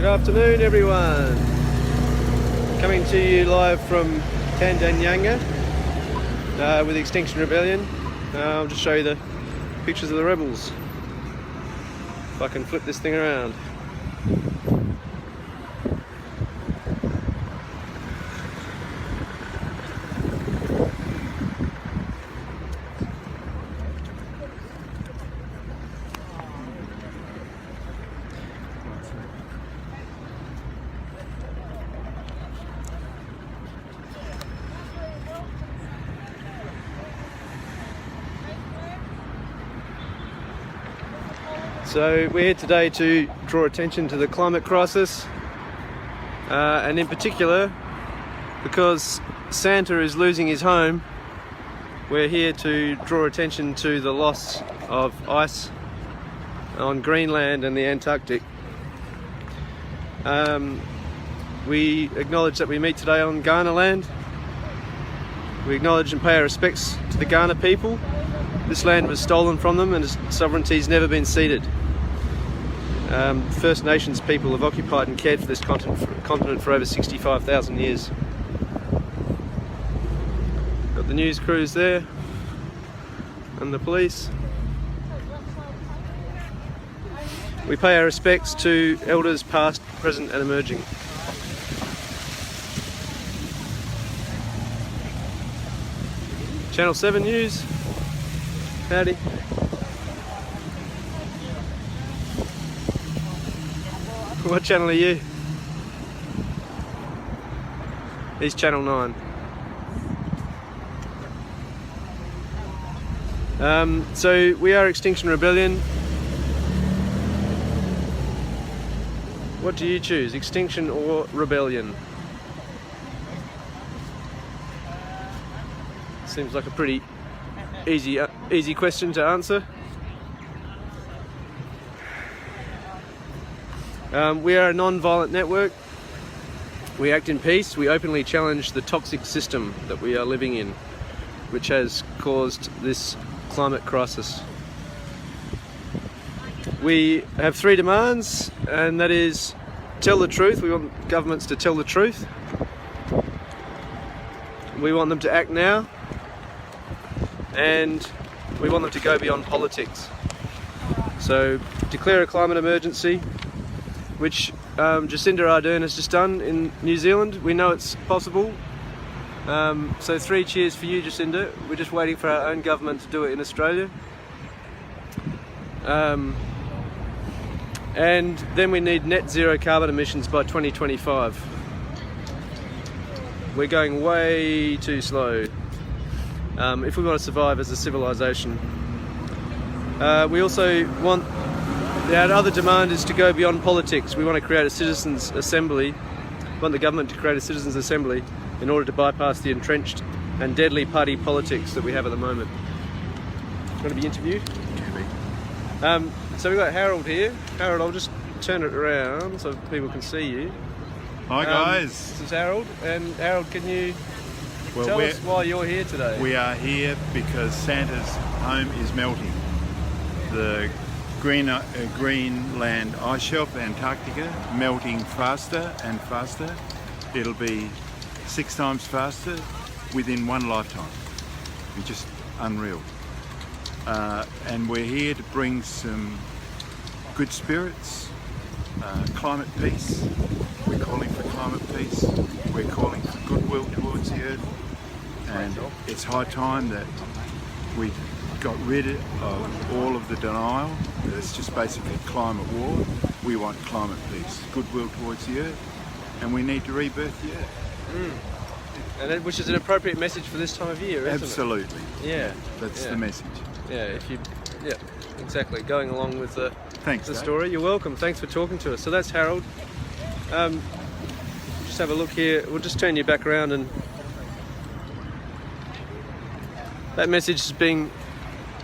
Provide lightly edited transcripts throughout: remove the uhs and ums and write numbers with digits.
Good afternoon, everyone. Coming to you live from Tarntanyangga with Extinction Rebellion. I'll just show you the pictures of the rebels. If I can flip this thing around. So we're here today to draw attention to the climate crisis, and in particular, because Santa is losing his home, we're here to draw attention to the loss of ice on Greenland and the Antarctic. We acknowledge that we meet today on Kaurna land. We acknowledge and pay our respects to the Kaurna people. This land was stolen from them and its sovereignty has never been ceded. First Nations people have occupied and cared for this continent for over 65,000 years. Got the news crews there and the police. We pay our respects to elders past, present and emerging. Channel 7 News. Howdy. What channel are you? He's Channel 9. So we are Extinction Rebellion. What do you choose, Extinction or Rebellion? Seems like a pretty easy question to answer. We are a non-violent network. We act in peace. We openly challenge the toxic system that we are living in, which has caused this climate crisis. We have 3 demands, and that is tell the truth. We want governments to tell the truth. We want them to act now, and we want them to go beyond politics. So declare a climate emergency, which Jacinda Ardern has just done in New Zealand. We know it's possible. So 3 cheers for you, Jacinda. We're just waiting for our own government to do it in Australia. And then we need net zero carbon emissions by 2025. We're going way too slow if we want to survive as a civilisation. We also want, our other demand is to go beyond politics. We want to create a citizens' assembly. We want the government to create a citizens' assembly in order to bypass the entrenched and deadly party politics that we have at the moment. Do you want to be interviewed? So we've got Harold here. Harold, I'll just turn it around so people can see you. Hi guys. This is Harold, and Harold, can you tell us why you're here today? We are here because Santa's home is melting. The Greenland ice shelf, Antarctica, melting faster and faster. It'll be 6 times faster within one lifetime. It's just unreal. And we're here to bring some good spirits, climate peace. We're calling for climate peace. We're calling for goodwill towards the earth. And it's high time that we got rid of all of the denial. It's just basically climate war. We want climate peace, goodwill towards the earth, and we need to rebirth the earth. And which is an appropriate message for this time of year, isn't Absolutely. it? Yeah. That's the message. Yeah, exactly. Going along with the story. You're welcome. Thanks for talking to us. So that's Harold. Just have a look here. We'll just turn you back around, and that message is being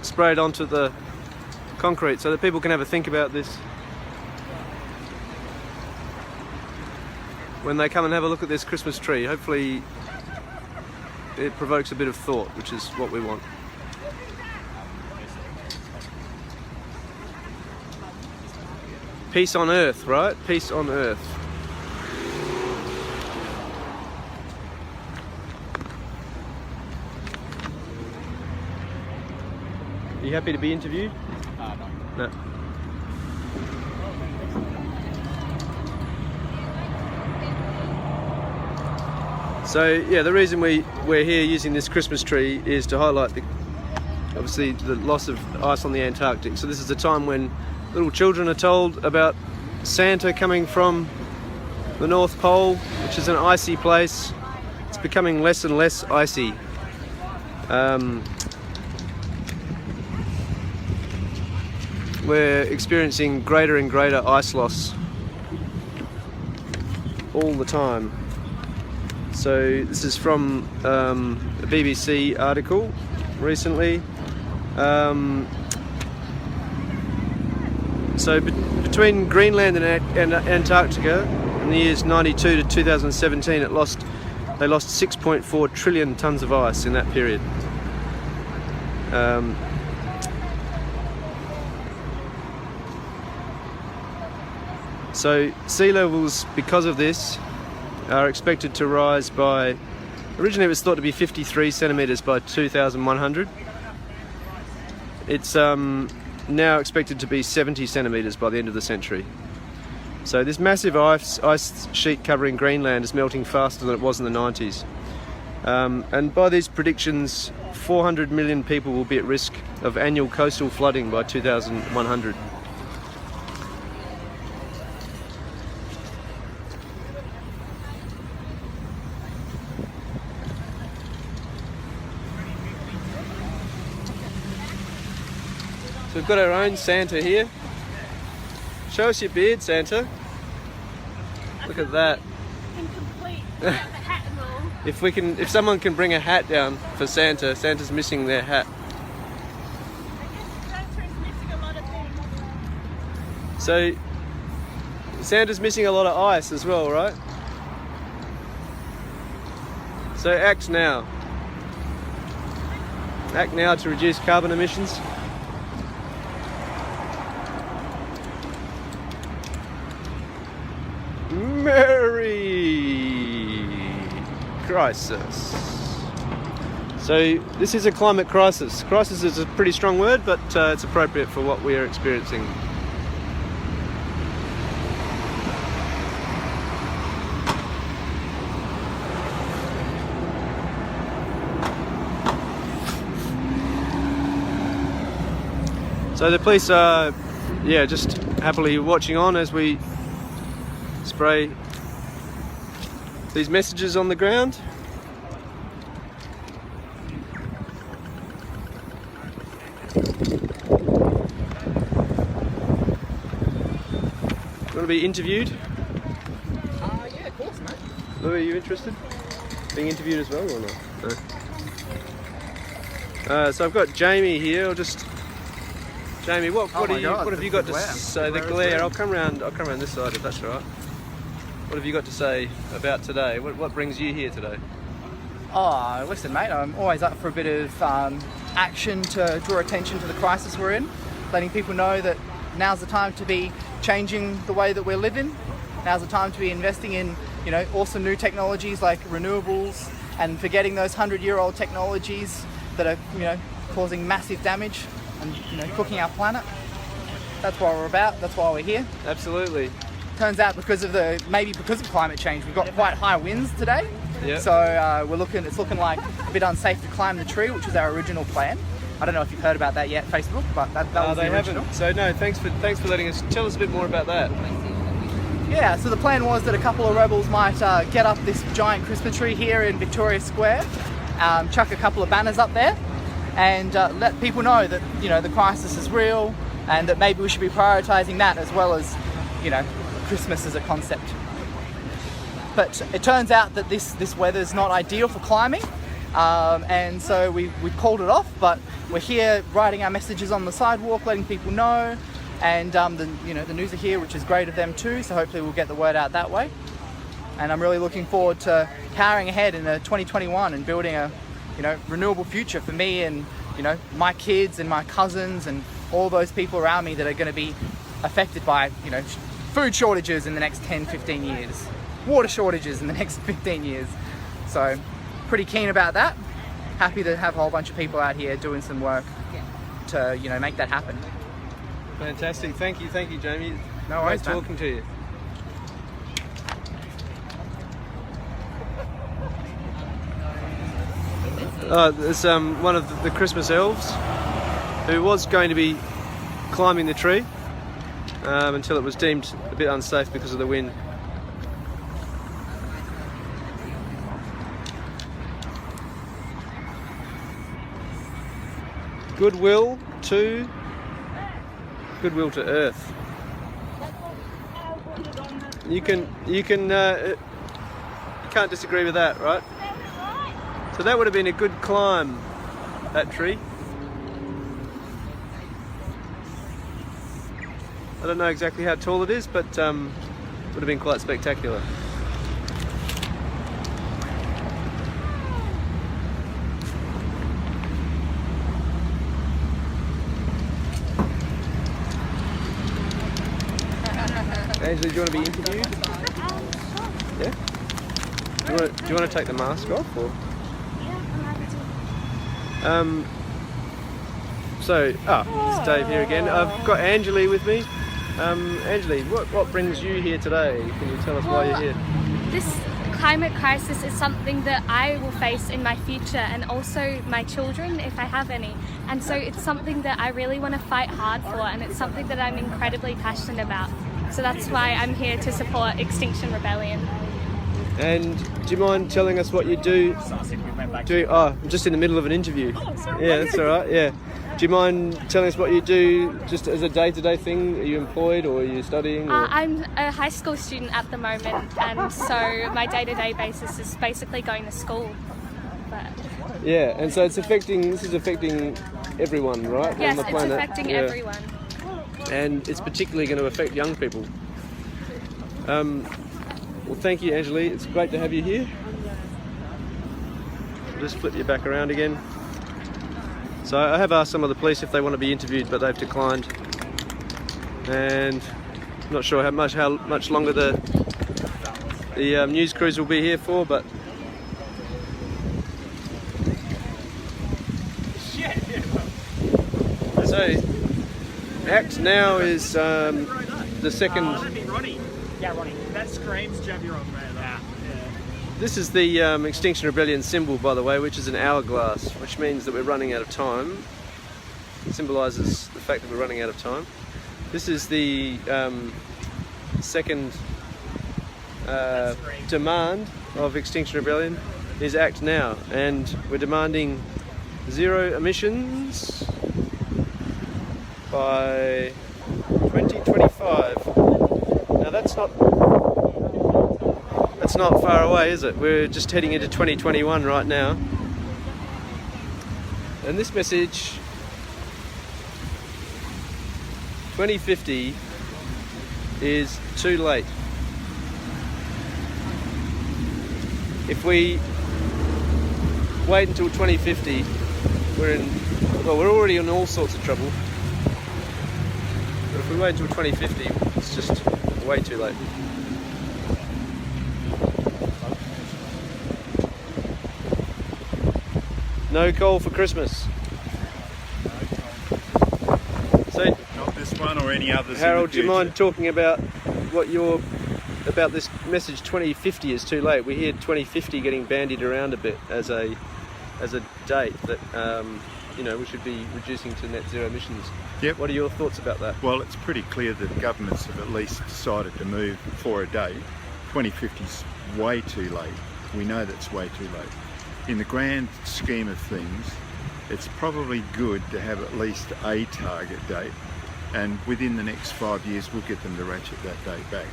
sprayed onto the concrete so that people can have a think about this when they come and have a look at this Christmas tree. Hopefully it provokes a bit of thought, which is what we want. Peace on Earth, right? Peace on Earth. Are you happy to be interviewed? No. No. So yeah, the reason we're here using this Christmas tree is to highlight obviously the loss of ice on the Antarctic. So this is a time when little children are told about Santa coming from the North Pole, which is an icy place. It's becoming less and less icy. We're experiencing greater and greater ice loss all the time. So this is from a BBC article recently. So between Greenland and Antarctica in the years 92 to 2017, they lost 6.4 trillion tons of ice in that period. So sea levels, because of this, are expected to rise by, originally it was thought to be 53 centimetres by 2100. It's now expected to be 70 centimetres by the end of the century. So this massive ice sheet covering Greenland is melting faster than it was in the 90s. And by these predictions, 400 million people will be at risk of annual coastal flooding by 2100. So we've got our own Santa here. Show us your beard, Santa. Look at that. Incomplete. The hat and all. If someone can bring a hat down for Santa, Santa's missing their hat. I guess Santa's missing a lot of things. So Santa's missing a lot of ice as well, right? So act now. Act now to reduce carbon emissions. Merry crisis. So this is a climate crisis. Crisis is a pretty strong word, but it's appropriate for what we are experiencing. So the police are, just happily watching on as we spray these messages on the ground. Want to be interviewed? Yeah, of course, mate. Lou, are you interested? Being interviewed as well or not? No. So I've got Jamie here. Jamie, what have you got to say? The glare. I'll come around this side if that's all right. What have you got to say about today? What brings you here today? Oh, listen, mate, I'm always up for a bit of action to draw attention to the crisis we're in, letting people know that now's the time to be changing the way that we're living. Now's the time to be investing in, awesome new technologies like renewables and forgetting those 100-year-old technologies that are, causing massive damage and, cooking our planet. That's what we're about. That's why we're here. Absolutely. Turns out because of climate change, we've got quite high winds today. Yeah. So it's looking like a bit unsafe to climb the tree, which was our original plan. I don't know if you've heard about that yet, Facebook, but that was the original. Haven't. So no, thanks for letting us tell us a bit more about that. Yeah, so the plan was that a couple of rebels might get up this giant Christmas tree here in Victoria Square, chuck a couple of banners up there, and let people know that the crisis is real, and that maybe we should be prioritising that as well as Christmas as a concept. But it turns out that this weather is not ideal for climbing, and so we called it off. But we're here writing our messages on the sidewalk, letting people know, and the news are here, which is great of them too. So hopefully we'll get the word out that way. And I'm really looking forward to powering ahead in 2021 and building a renewable future for me and my kids and my cousins and all those people around me that are going to be affected by, you know, food shortages in the next 10, 15 years, water shortages in the next 15 years. So pretty keen about that. Happy to have a whole bunch of people out here doing some work to, you know, make that happen. Fantastic. Thank you, Jamie. No worries, Great man. talking to you. There's one of the Christmas elves who was going to be climbing the tree until it was deemed a bit unsafe because of the wind. Goodwill to Earth. You can't disagree with that, right? So that would have been a good climb, that tree. I don't know exactly how tall it is, but would have been quite spectacular. Angela, do you want to be interviewed? Yeah? Do you want to take the mask off, or? It's Dave here again. I've got Angeli with me. Angeli, what brings you here today? Can you tell us why you're here? This climate crisis is something that I will face in my future, and also my children if I have any. And so it's something that I really want to fight hard for, and it's something that I'm incredibly passionate about. So that's why I'm here to support Extinction Rebellion. And do you mind telling us what you do? I'm just in the middle of an interview. Yeah, that's all right. Yeah. Do you mind telling us what you do just as a day-to-day thing? Are you employed or are you studying? Or? I'm a high school student at the moment, and so my day-to-day basis is basically going to school. But yeah, and so this is affecting everyone, right? yes, on the planet. it's affecting everyone. And it's particularly going to affect young people. Well, thank you, Angeli. It's great to have you here. I'll just flip you back around again. So I have asked some of the police if they want to be interviewed, but they've declined. And I'm not sure how much longer the news crews will be here for, but so Act Now is the second. That'd be Ronnie. Yeah, Ronnie. That screams jab your on there. Yeah. This is the Extinction Rebellion symbol, by the way, which is an hourglass, which means that we're running out of time. It symbolises the fact that we're running out of time. This is the second demand of Extinction Rebellion, is Act Now, and we're demanding zero emissions by 2025. Now that's not far away, is it? We're just heading into 2021 right now. And this message, 2050 is too late. If we wait until 2050, we're already in all sorts of trouble. But if we wait until 2050, it's just way too late. No coal for Christmas. So, Not this one or any others. Harold, do you mind talking about about this message? 2050 is too late. We hear 2050 getting bandied around a bit as a date that we should be reducing to net zero emissions. Yep. What are your thoughts about that? Well, it's pretty clear that governments have at least decided to move for a date. 2050 is way too late. We know that's way too late. In the grand scheme of things, it's probably good to have at least a target date, and within the next 5 years we'll get them to ratchet that date back.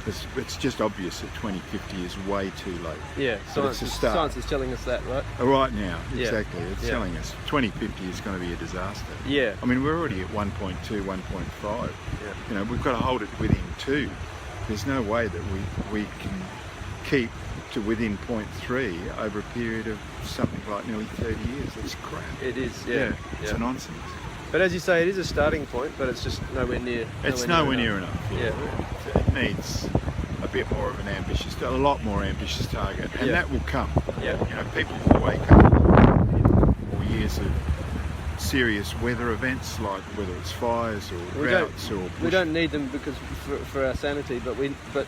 It's just obvious that 2050 is way too late. Yeah, but it's a start. Science is telling us that, right? Right now, Yeah. exactly. It's telling us 2050 is going to be a disaster. Yeah. I mean, we're already at 1.2, 1.5. Yeah. We've got to hold it within 2. There's no way that we can keep to within 0.3 over a period of something like nearly 30 years. That's crap. It is, yeah. It's nonsense. But as you say, it is a starting point, but it's just nowhere near. It's nowhere near enough. Yeah. It needs a bit more of a lot more ambitious target, and Yeah. that will come. Yeah. You know, people will wake up or years of serious weather events, like whether it's fires or droughts or We bush. don't need them because for our sanity, but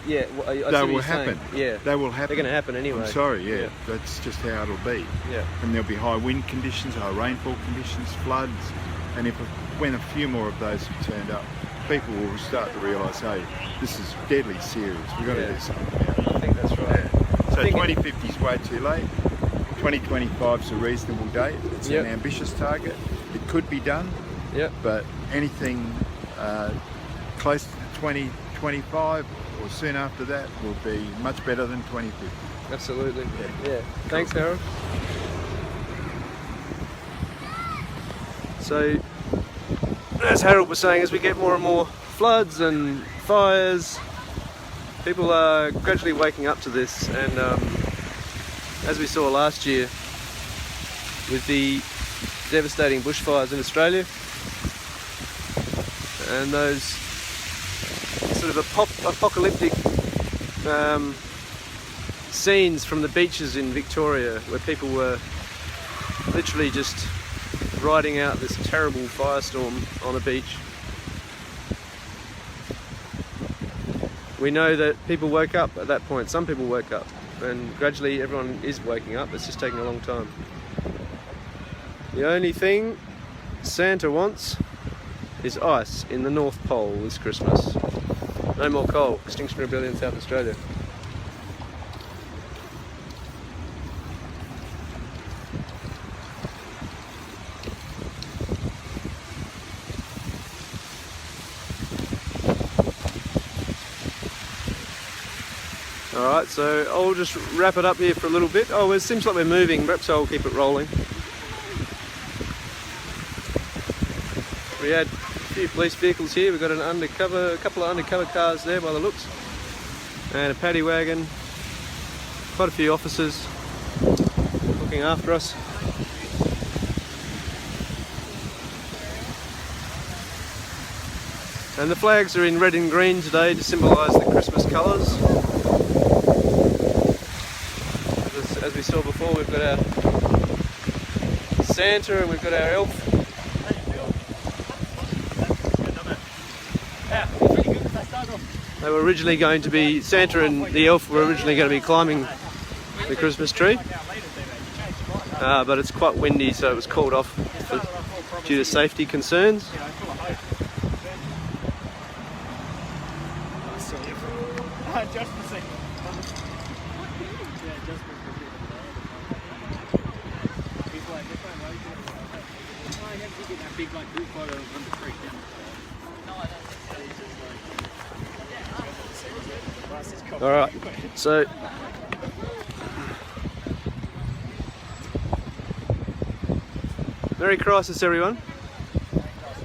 yeah, I see what They you're will saying. happen. Yeah, They will happen. they're going to happen anyway. I'm sorry, yeah. Yeah. That's just how it'll be. Yeah. And there'll be high wind conditions, high rainfall conditions, floods, and when a few more of those have turned up, people will start to realise, hey, this is deadly serious. We've got to do something about it. I think that's right. So think 2050 is way too late. 2025 is a reasonable date. It's Yep. an ambitious target. It could be done, Yeah. but anything close to 2025 or soon after that will be much better than 2050. Absolutely. Yeah. Thanks, Harold. So, as Harold was saying, as we get more and more floods and fires, people are gradually waking up to this, and as we saw last year with the devastating bushfires in Australia and those sort of apocalyptic scenes from the beaches in Victoria where people were literally just riding out this terrible firestorm on a beach. We know that people woke up at that point. Some people woke up, and gradually everyone is waking up. It's just taking a long time. The only thing Santa wants is ice in the North Pole this Christmas. No more coal. Extinction Rebellion, South Australia. Alright, so I'll just wrap it up here for a little bit. Oh, it seems like we're moving, perhaps I'll keep it rolling. We had a few police vehicles here. We've got a couple of undercover cars there by the looks, and a paddy wagon. Quite a few officers looking after us. And the flags are in red and green today to symbolise the Christmas colours. As we saw before, we've got our Santa and we've got our elf. They were originally going to be, Santa and the elf were originally going to be climbing the Christmas tree, but it's quite windy, so it was called off due to safety concerns. Alright, so Merry Crisis everyone.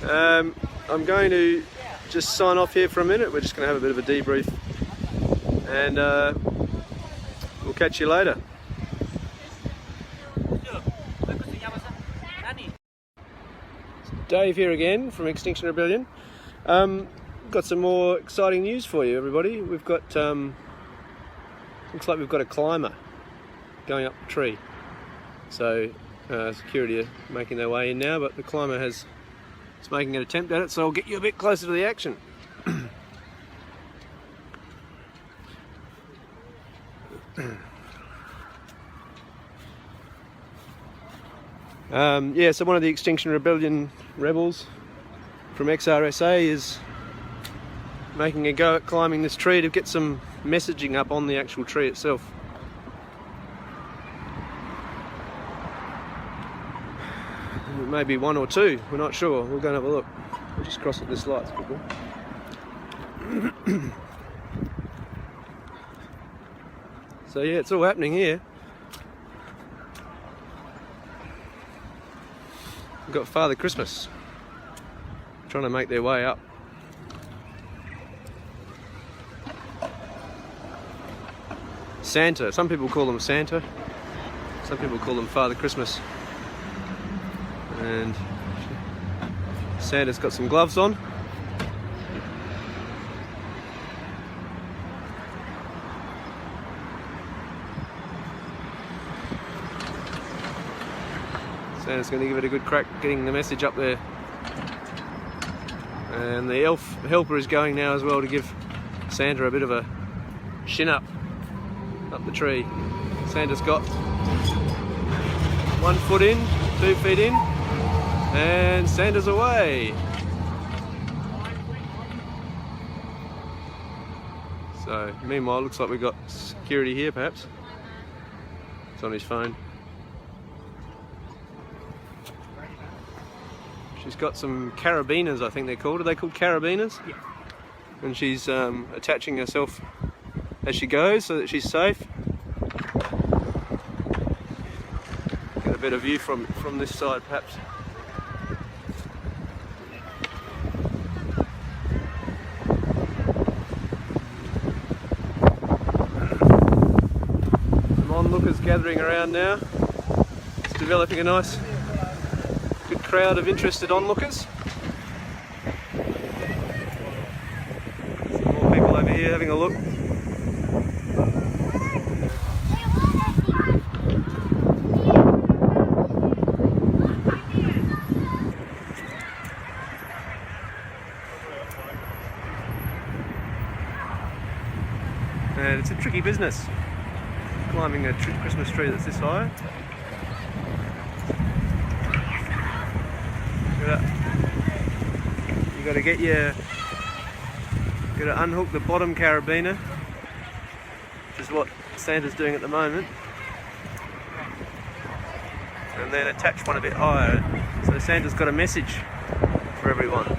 I'm going to just sign off here for a minute. We're just going to have a bit of a debrief, and we'll catch you later. Dave here again from Extinction Rebellion. Got some more exciting news for you, everybody. We've got looks like we've got a climber going up the tree. So security are making their way in now, but the climber is making an attempt at it, so I'll get you a bit closer to the action. Yeah, so one of the Extinction Rebellion rebels from XRSA is making a go at climbing this tree to get some messaging up on the actual tree itself. Maybe one or two, we're not sure. We'll go and have a look. We'll just cross at this light quickly. So yeah, it's all happening here. We've got Father Christmas trying to make their way up. Santa, some people call him Santa, some people call him Father Christmas. And Santa's got some gloves on. Santa's going to give it a good crack getting the message up there. And the elf helper is going now as well to give Santa a bit of a shin up the tree. Santa's got 1 foot in, 2 feet in, and Santa's away. So meanwhile, looks like we've got security here perhaps. It's on his phone. She's got some carabiners, I think they're called. Are they called carabiners? Yeah. And she's attaching herself as she goes so that she's safe. Get a better view from this side perhaps. Some onlookers gathering around now. It's developing a nice good crowd of interested onlookers. Some more people over here having a look. And it's a tricky business, climbing a Christmas tree that's this high. You got to get got to unhook the bottom carabiner, which is what Santa's doing at the moment, and then attach one a bit higher. So Santa's got a message for everyone.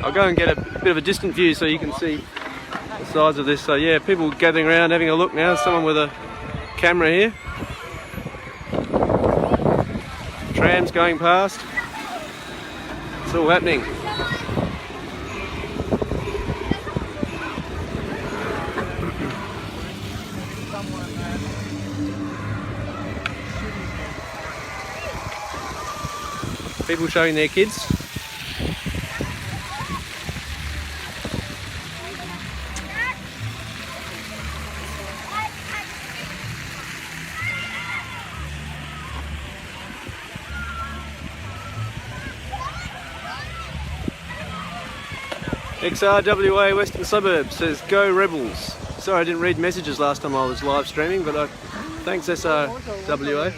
I'll go and get a bit of a distant view so you can see the size of this. So yeah, people gathering around having a look now. Someone with a camera here. Trams going past. It's all happening. People showing their kids. XRWA Western Suburbs says, "Go Rebels." Sorry, I didn't read messages last time I was live streaming, but thanks SRWA.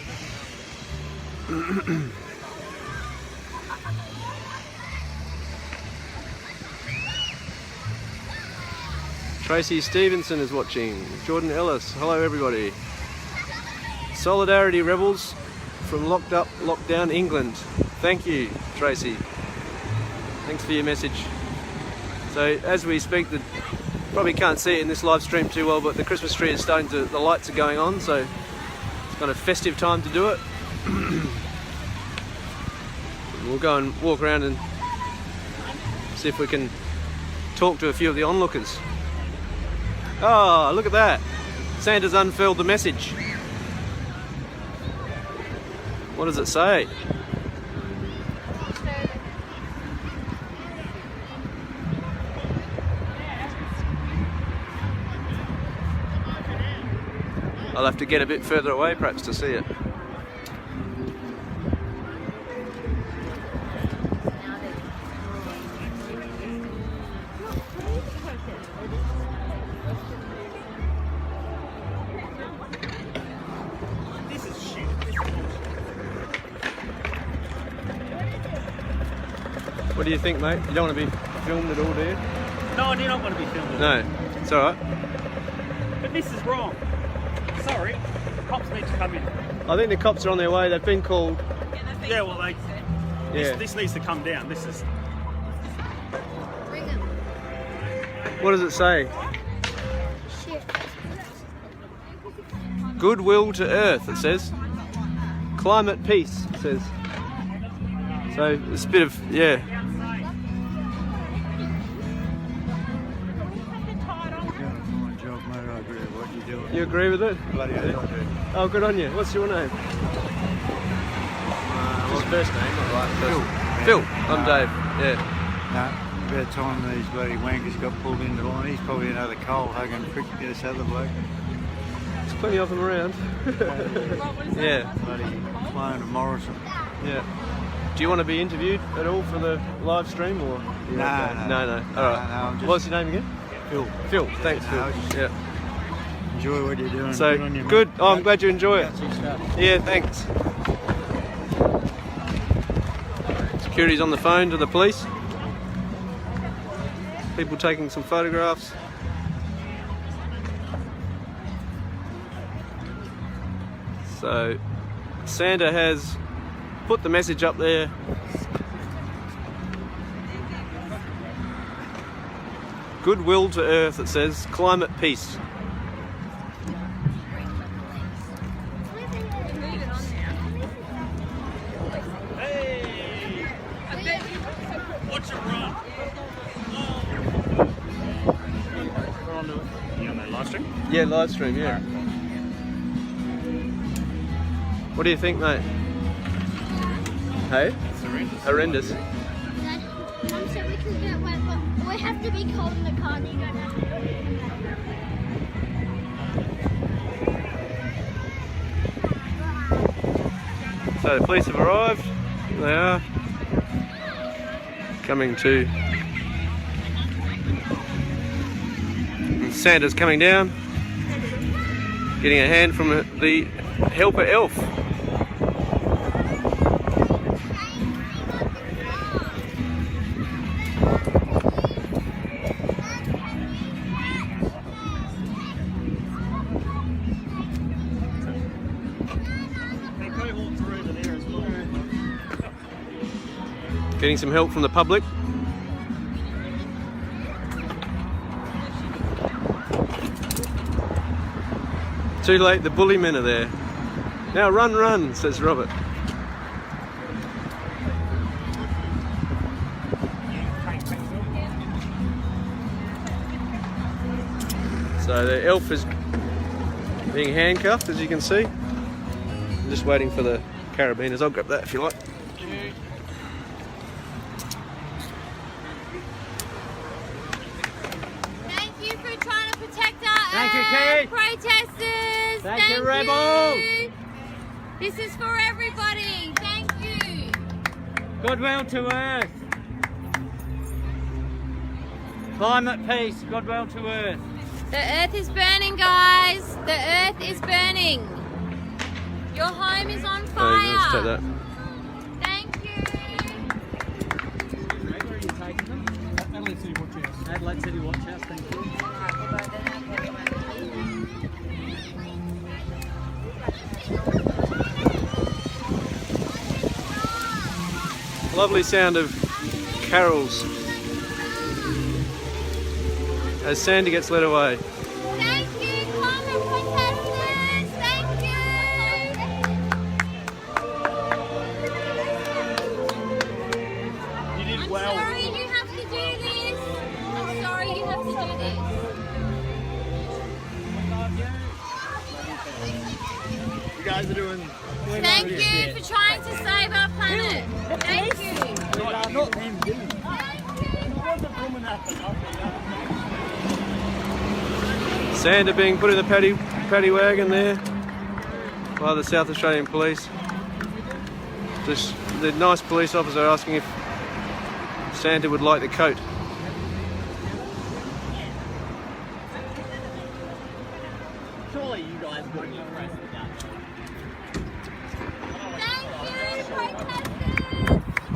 Tracy Stevenson is watching. Jordan Ellis, hello everybody. Solidarity Rebels from Locked Up, Locked Down England. Thank you, Tracy. Thanks for your message. So as we speak, probably can't see it in this live stream too well, but the Christmas tree is starting to, the lights are going on, so it's kind of festive time to do it. We'll go and walk around and see if we can talk to a few of the onlookers. Oh, look at that. Santa's unfurled the message. What does it say? I'll have to get a bit further away perhaps to see it. This is shit. What do you think, mate? You don't want to be filmed at all, do you? No, I do not want to be filmed. No, it's alright. But this is wrong. Sorry, the cops need to come in. I think the cops are on their way. They've been called. Yeah, well, Yeah. this needs to come down. This is. What does it say? Goodwill to Earth, it says. Climate peace, it says. So it's a bit of, yeah. You agree with it? Bloody hell, I do. Oh, good on you. What's your name? Just first name, not right. Phil. Phil. I'm Dave. Yeah. No, about time these bloody wankers got pulled into line. He's probably another coal hugging prick to get this other bloke. There's plenty of them around. Yeah. Bloody clone of Morrison. Yeah. Do you want to be interviewed at all for the live stream or? No. All right. No, I'm just- What's your name again? Phil, Phil. Thanks, No, Phil. I just- Yeah. enjoy what you're doing. So on you, mate. good. Oh, I'm glad you enjoy it. Gutsy stuff. Yeah, thanks. Security's on the phone to the police. People taking some photographs. So Santa has put the message up there. Goodwill to Earth, it says. Climate peace. Watch it run. You on that live stream? Yeah, live stream, yeah. What do you think, mate? Hey? Horrendous. Mum said we could get wet, but we have to be cold in the car and you don't have to do it. So the police have arrived. Here they are. Coming to. And Santa's coming down. Getting a hand from the helper elf. They cohorts are over there as well. Getting some help from the public. Too late, the bully men are there. Now run, run, says Robert. So the elf is being handcuffed, as you can see. I'm just waiting for the carabiners. I'll grab that if you like. Thank you for trying to protect our Thank you, Kate. protesters. Thank you, rebels. you. This is for everybody. Thank you. Goodwill to Earth. Climate peace. Goodwill to Earth. The earth is burning, guys. The earth is burning. Your home is on fire. Oh, let's take that. Thank you. Where are you taking them? Adelaide City Watch House. Adelaide City Watch House, thank you. Lovely sound of carols as Sandy gets led away. Thank you, climate protesters. Thank you. You did I'm well. sorry you have to do this. I'm sorry you have to do this. You guys are doing. Thank you for trying to save our planet. Thank you. Not them, didn't Santa being put in the paddy wagon there by the South Australian Police. The nice police officer asking if Santa would like the coat. Surely you guys wouldn't have pressed the button. Thank you, protesters.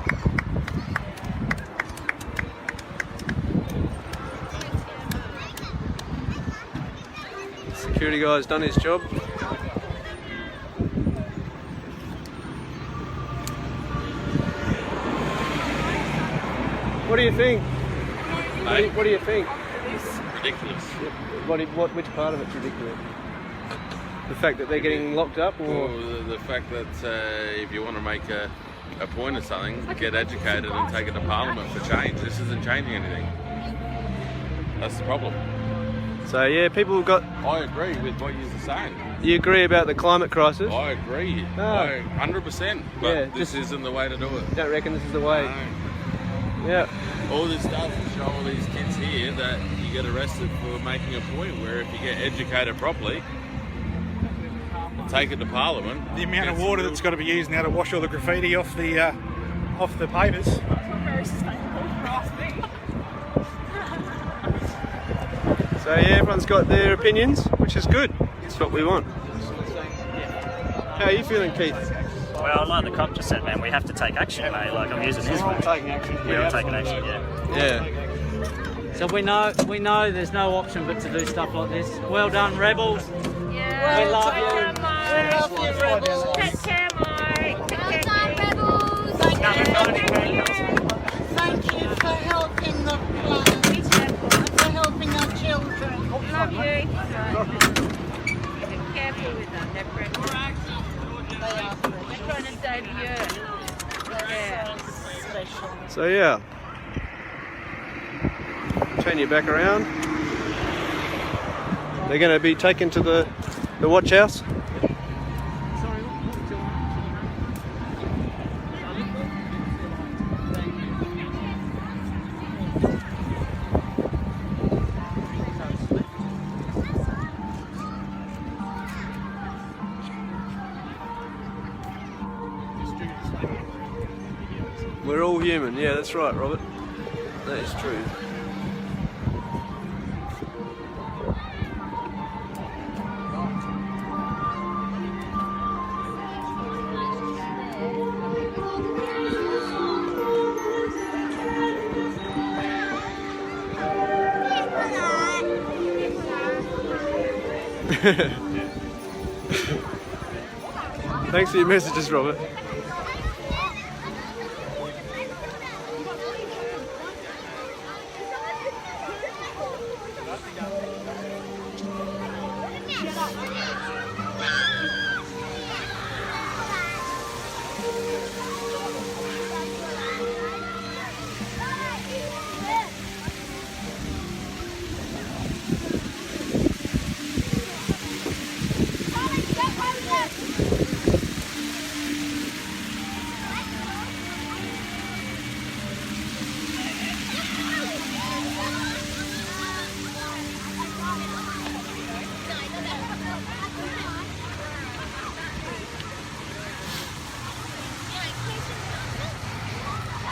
Security guy's done his job. What do you think? What do you think? It's ridiculous. Which part of it's ridiculous? The fact that they're getting locked up, or Well, the fact that if you want to make a point of something, get educated and take it to Parliament for change. This isn't changing anything. That's the problem. So yeah, people have got. I agree with what you're saying. You agree about the climate crisis? I agree. Oh. 100%. But Yeah, this isn't the way to do it. You don't reckon this is the way? No. Yeah. All this stuff to show all these kids here that you get arrested for making a point, where if you get educated properly, take it to Parliament. The amount of water that's got to be used now to wash all the graffiti off the pavers. So yeah, everyone's got their opinions, which is good. It's what we want. How are you feeling, Keith? Well, like the cop just said, man, we have to take action, mate. Like, I'm using this, mate. Taking action. We're all taking action, yeah. Yeah. So we know there's no option but to do stuff like this. Well done, rebels. Yeah. We love you. We love you, rebels. Take care, Mike. Well done, rebels. Thank you for helping the planet and for helping our children. Love you. Be careful with them. They're precious. We're trying to save the earth. Yeah. So yeah. Turn you back around. They're going to be taken to the watch house. We're all human. Yeah, that's right, Robert. That is true. Thanks for your messages, Robert.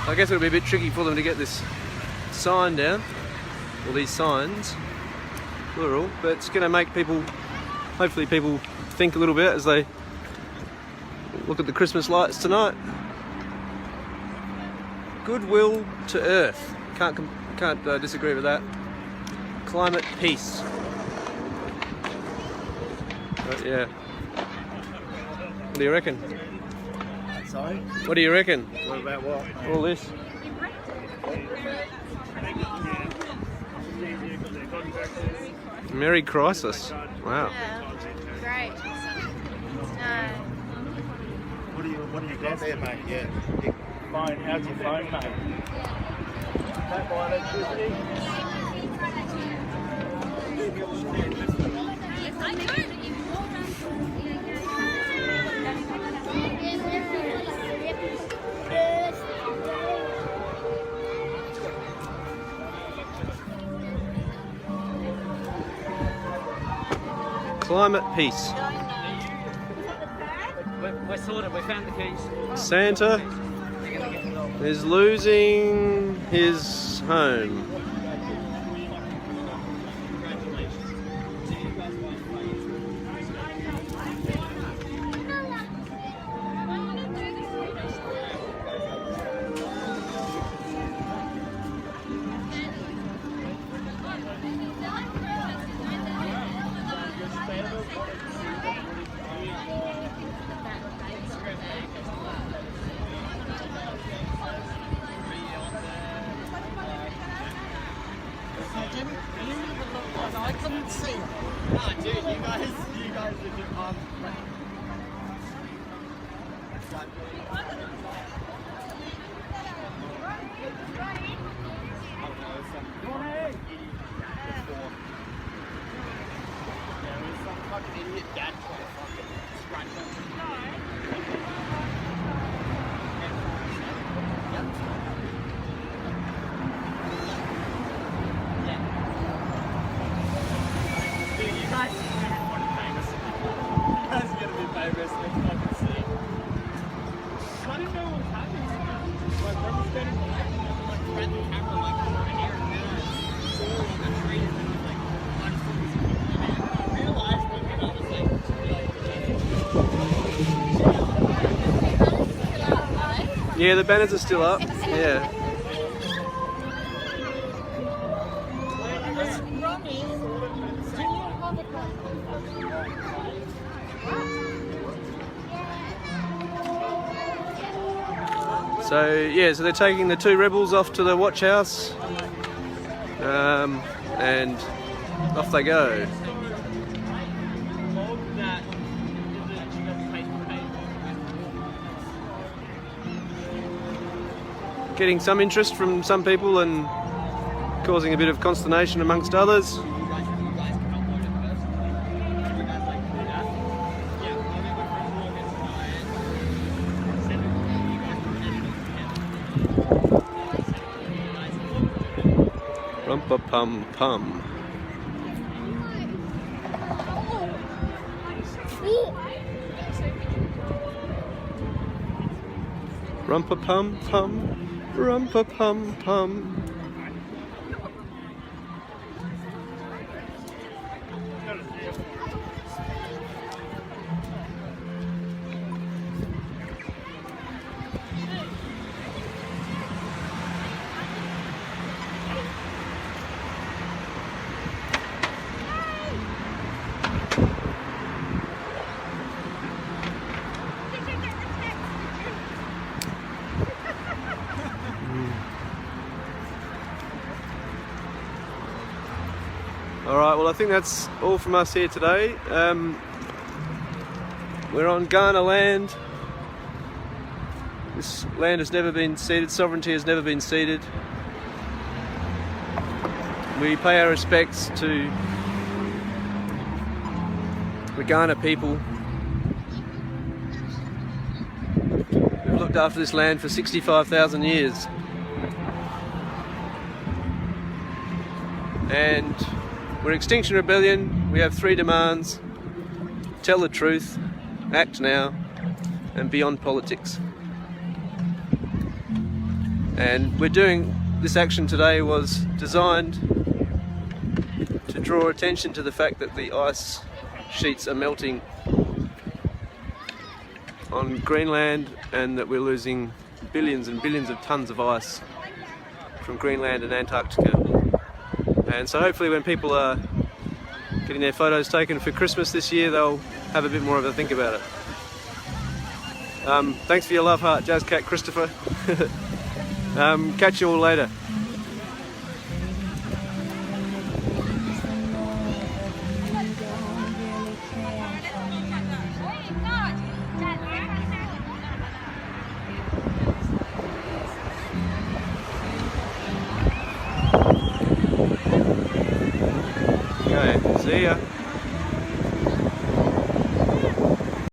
I guess it'll be a bit tricky for them to get this sign down, or these signs, plural, but it's going to make people, hopefully people think a little bit as they look at the Christmas lights tonight. Goodwill to Earth. Can't disagree with that. Climate peace. But yeah. What do you reckon? Sorry? What do you reckon? What about what? All this. Merry Crisis. Wow. Great. What do you got there, mate? Yeah. Your phone. How's your phone, mate? That by electricity? Climate peace. We're sorted, we found the keys. Santa is losing his home. I couldn't see. Oh, dude, you guys did your arm. Yeah, the banners are still up. Yeah. So they're taking the two rebels off to the watch house, and off they go. Getting some interest from some people and causing a bit of consternation amongst others. Rumpa-pum-pum. Rumpa-pum-pum. Rumpa-pum-pum. Alright, well I think that's all from us here today. We're on Kaurna land. This land has never been ceded, sovereignty has never been ceded. We pay our respects to the Kaurna people who've looked after this land for 65,000 years. And we're Extinction Rebellion. We have 3 demands: tell the truth, act now, and beyond politics. And we're doing this action today was designed to draw attention to the fact that the ice sheets are melting on Greenland and that we're losing billions and billions of tons of ice from Greenland and Antarctica. And so hopefully when people are getting their photos taken for Christmas this year, they'll have a bit more of a think about it. Thanks for your love heart, Jazz Cat Christopher. Catch you all later. Okay, see ya.